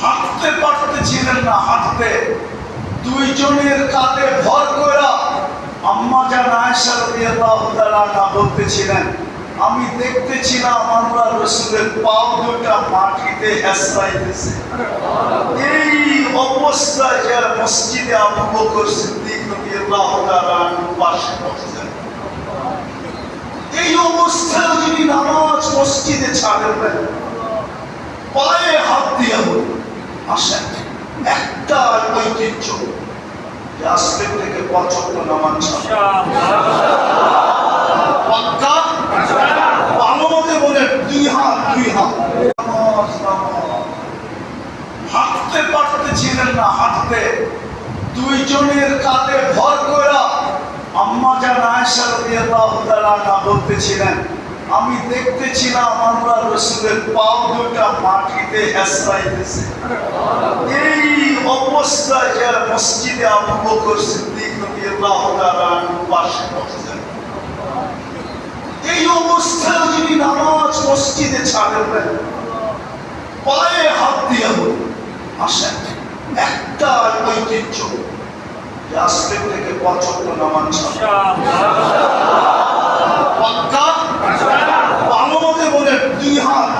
হাঁটতে পারতেছিলেন না, হাঁটতে দুইজনের কাঁধে ভর কইরা আম্মা জান আয়েশা রাদিয়াল্লাহু তাআলা আনহা বলতেছিলেন, আমি দেখতেছিলাম আল্লাহ রাসূলের পাও দুটো মাটিতে হেসরাইতেছে। এই অবস্থায় যে মসজিদে আবু বকর সিদ্দিক রাদিয়াল্লাহু তাআলা আনহু পাশে বসতেন, এই অবস্থায় যিনি নামাজ মসজিদে ছাড়বেন, পায়ে হাত দিয়ে আসেন একটা ঐতিহ্য যে আজকে থেকে ৫ ওয়াক্ত নামাজ পাক্কা, ভালো মতে বলে দুই হাত হাঁটতে পারতেছিলেন না, হাঁটতে দুইজনের কাঁধে ভর কইরা আম্মা জান আয়েশা রাদিয়াল্লাহু তাআলা আনহা বলতেছিলেন, আমি দেখতেছিলাম আল্লাহ রাসূলের পাও দুটো মাটিতে হেসরাইতেছে। এই অবস্থায় যে মসজিদে আবু বকর সিদ্দিক রাদিয়াল্লাহু তাআলা আনহু পাশে বসতেন, এই অবস্থায় যিনি নামাজ মসজিদে ছাড়বেন, পায়ে হাত দিয়ে আসেন একটা ঐতিহ্য যে আজকে থেকে ৫ ওয়াক্ত নামাজ পাক্কা, ভালো মতে বলে দুই হাত